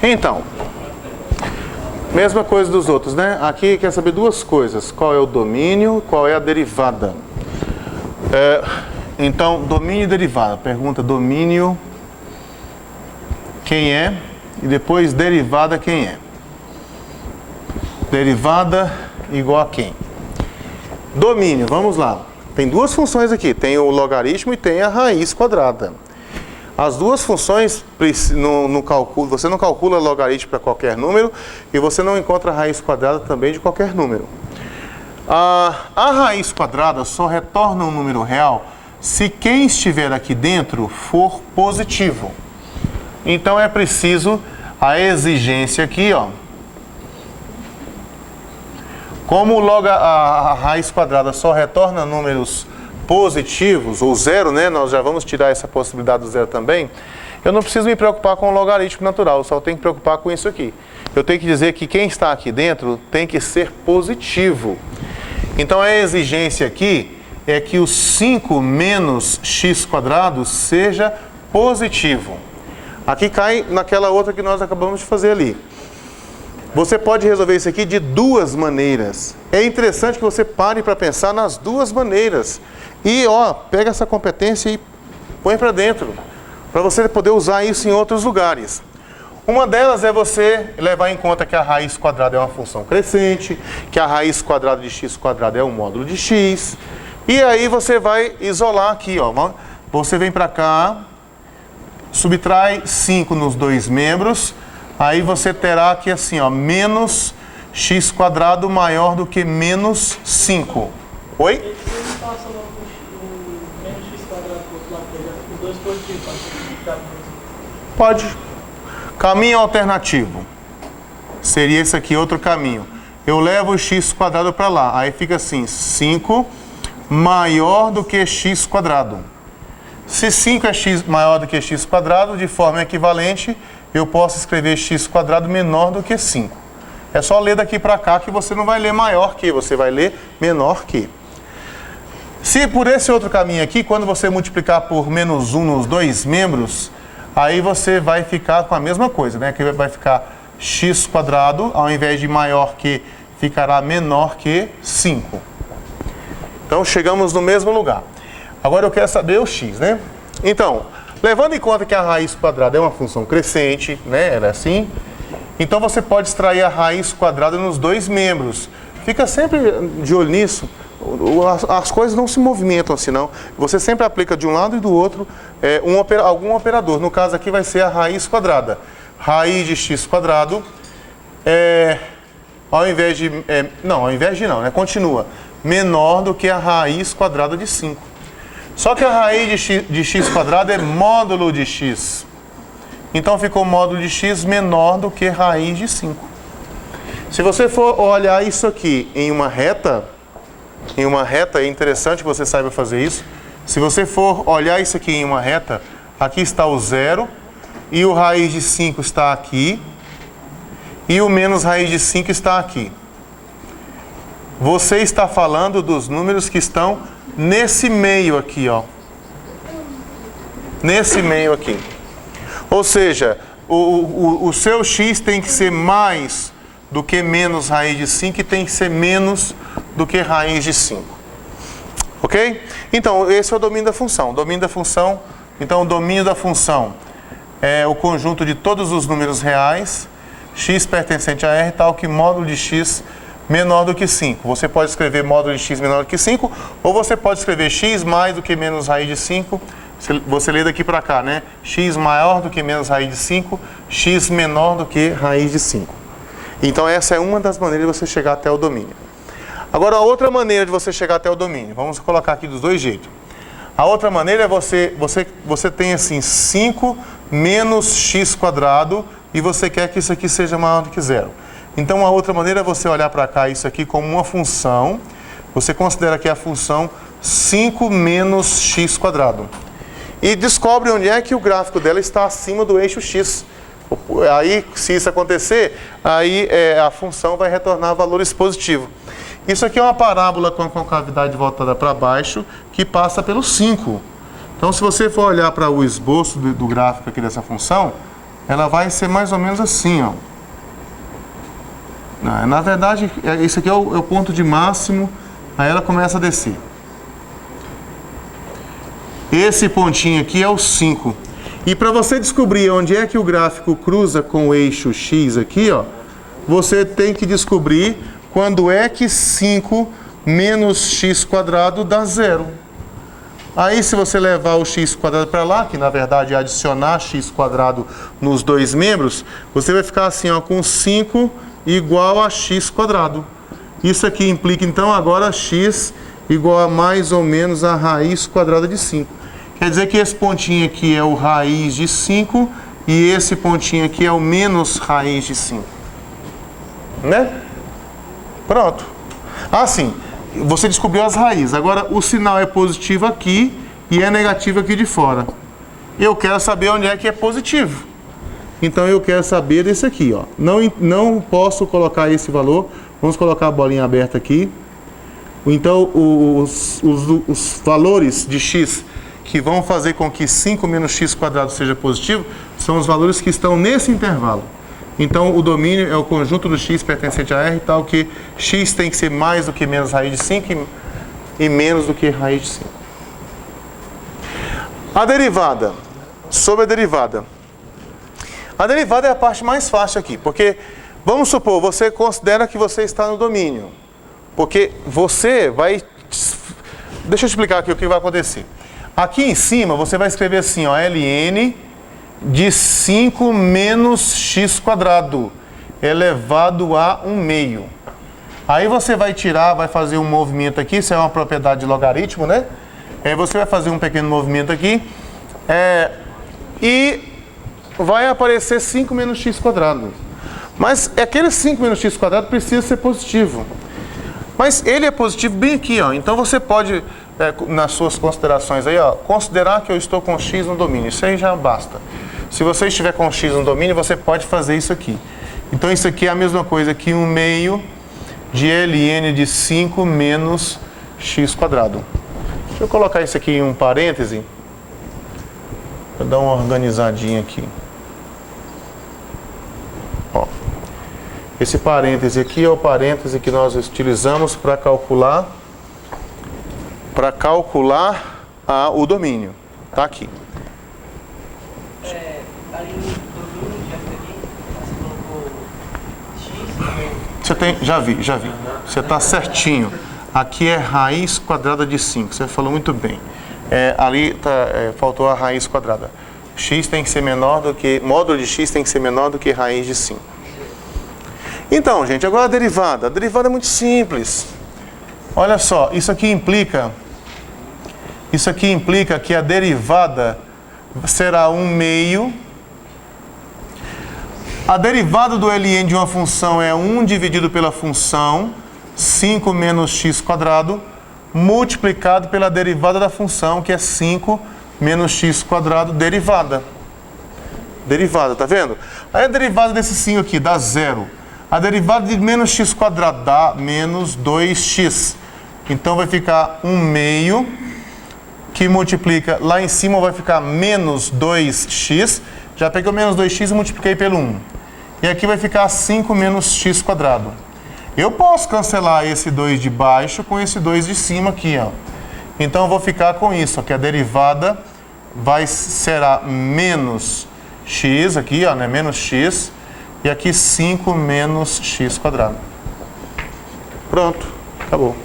Então, mesma coisa dos outros, né? Aqui quer saber duas coisas. Qual é o domínio, qual é a derivada. Então, domínio e derivada. Pergunta domínio, quem é? E depois derivada, quem é? Derivada igual a quem? Domínio, vamos lá. Tem duas funções aqui. Tem o logaritmo e tem a raiz quadrada. As duas funções no cálculo, você não calcula logaritmo para qualquer número e você não encontra a raiz quadrada também de qualquer número. A raiz quadrada só retorna um número real se quem estiver aqui dentro for positivo. Então é preciso a exigência aqui, ó. Como a raiz quadrada só retorna números positivos, ou zero, né? Nós já vamos tirar essa possibilidade do zero também. Eu não preciso me preocupar com o logaritmo natural, eu só tenho que preocupar com isso aqui. Eu tenho que dizer que quem está aqui dentro tem que ser positivo. Então a exigência aqui é que o 5 menos x quadrado seja positivo. Aqui cai naquela outra que nós acabamos de fazer ali. Você pode resolver isso aqui de duas maneiras. É interessante que você pare para pensar nas duas maneiras. E, ó, pega essa competência e põe para dentro, para você poder usar isso em outros lugares. Uma delas é você levar em conta que a raiz quadrada é uma função crescente, que a raiz quadrada de x quadrado é um módulo de x. E aí você vai isolar aqui, ó. Você vem para cá, subtrai 5 nos dois membros, aí você terá aqui assim, ó, menos x quadrado maior do que menos 5. Oi? Pode. Caminho alternativo. Seria esse aqui, outro caminho. Eu levo o x quadrado para lá. Aí fica assim, 5 maior do que x quadrado. Se 5 é maior do que x quadrado, de forma equivalente, eu posso escrever x quadrado menor do que 5. É só ler daqui para cá que você não vai ler maior que, você vai ler menor que. Se por esse outro caminho aqui, quando você multiplicar por menos 1 nos dois membros, aí você vai ficar com a mesma coisa, né? Que vai ficar x quadrado, ao invés de maior que, ficará menor que 5. Então chegamos no mesmo lugar. Agora eu quero saber o x, né? Então, levando em conta que a raiz quadrada é uma função crescente, né? Ela é assim. Então você pode extrair a raiz quadrada nos dois membros. Fica sempre de olho nisso. As coisas não se movimentam assim, não. Você sempre aplica de um lado e do outro algum operador. No caso aqui vai ser a raiz quadrada. Raiz de x quadrado, ao invés de não, né? Continua. Menor do que a raiz quadrada de 5. Só que a raiz de x quadrado é módulo de x. Então ficou módulo de x menor do que raiz de 5. Se você for olhar isso aqui em uma reta, é interessante que você saiba fazer isso. Se você for olhar isso aqui em uma reta, aqui está o zero, e o raiz de 5 está aqui, e o menos raiz de 5 está aqui. Você está falando dos números que estão nesse meio aqui, ó. Nesse meio aqui. Ou seja, o seu x tem que ser mais do que menos raiz de 5 e tem que ser menos do que raiz de 5. Ok? Então, esse é o domínio da função. O domínio da função é o conjunto de todos os números reais, x pertencente a R, tal que módulo de x menor do que 5. Você pode escrever módulo de x menor do que 5, ou você pode escrever x mais do que menos raiz de 5. Você lê daqui para cá, né? X maior do que menos raiz de 5, x menor do que raiz de 5. Então essa é uma das maneiras de você chegar até o domínio. Agora a outra maneira de você chegar até o domínio, vamos colocar aqui dos dois jeitos. A outra maneira é você tem assim 5 menos x quadrado e você quer que isso aqui seja maior do que zero. Então a outra maneira é você olhar para cá isso aqui como uma função. Você considera que é a função 5 menos x quadrado. E descobre onde é que o gráfico dela está acima do eixo x. Aí, se isso acontecer, aí a função vai retornar valores positivos. Isso aqui é uma parábola com a concavidade voltada para baixo, que passa pelo 5. Então, se você for olhar para o esboço do gráfico aqui dessa função, ela vai ser mais ou menos assim, ó. Na verdade, esse aqui é o ponto de máximo, aí ela começa a descer. Esse pontinho aqui é o 5. E para você descobrir onde é que o gráfico cruza com o eixo X aqui, ó, você tem que descobrir quando é que 5 menos x quadrado dá 0. Aí se você levar o x quadrado para lá, que na verdade é adicionar x quadrado nos dois membros, você vai ficar assim, ó, com 5 igual a x quadrado. Isso aqui implica então agora x igual a mais ou menos a raiz quadrada de 5. Quer dizer que esse pontinho aqui é o raiz de 5 e esse pontinho aqui é o menos raiz de 5. Né? Pronto. Assim, você descobriu as raízes. Agora o sinal é positivo aqui e é negativo aqui de fora. Eu quero saber onde é que é positivo. Então eu quero saber desse aqui, ó. Não posso colocar esse valor. Vamos colocar a bolinha aberta aqui. Então os valores de x que vão fazer com que 5 menos x quadrado seja positivo são os valores que estão nesse intervalo. Então, o domínio é o conjunto do x pertencente a R, tal que x tem que ser mais do que menos raiz de 5 e menos do que raiz de 5. A derivada. Sobre a derivada. A derivada é a parte mais fácil aqui, porque, vamos supor, você considera que você está no domínio. Porque você vai... Deixa eu explicar aqui o que vai acontecer. Aqui em cima, você vai escrever assim, ó, ln de 5 menos x quadrado elevado a 1/2. Aí você vai tirar, vai fazer um movimento aqui, isso é uma propriedade de logaritmo, né? Aí você vai fazer um pequeno movimento aqui, e vai aparecer 5 menos x quadrado. Mas aquele 5 menos x quadrado precisa ser positivo. Mas ele é positivo bem aqui, ó. Então você pode, nas suas considerações aí, ó, considerar que eu estou com x no domínio. Isso aí já basta. Se você estiver com x no domínio, você pode fazer isso aqui. Então isso aqui é a mesma coisa que 1/2 de ln de 5 menos x quadrado. Deixa eu colocar isso aqui em um parêntese. Para dar uma organizadinha aqui. Ó. Esse parêntese aqui é o parêntese que nós utilizamos para calcular o domínio. Tá aqui. Ali no domínio de aqui, você colocou x. Você tem, já vi. Você está certinho. Aqui é raiz quadrada de 5. Você falou muito bem. Ali faltou a raiz quadrada. X tem que ser menor do que... Módulo de x tem que ser menor do que raiz de 5. Então, gente, agora a derivada. A derivada é muito simples. Olha só, isso aqui implica que a derivada será 1/2. A derivada do ln de uma função é 1 dividido pela função 5 menos x quadrado multiplicado pela derivada da função, que é 5 menos x quadrado derivada. Derivada, tá vendo? Aí a derivada desse 5 aqui dá 0. A derivada de menos x quadrado dá menos 2x. Então vai ficar 1/2, que multiplica, lá em cima vai ficar menos 2x. Já peguei o menos 2x e multipliquei pelo 1. E aqui vai ficar 5 menos x quadrado. Eu posso cancelar esse 2 de baixo com esse 2 de cima aqui, ó. Então eu vou ficar com isso, ó, que a derivada será menos x aqui, ó, né? Menos x. E aqui 5 menos x quadrado. Pronto, acabou.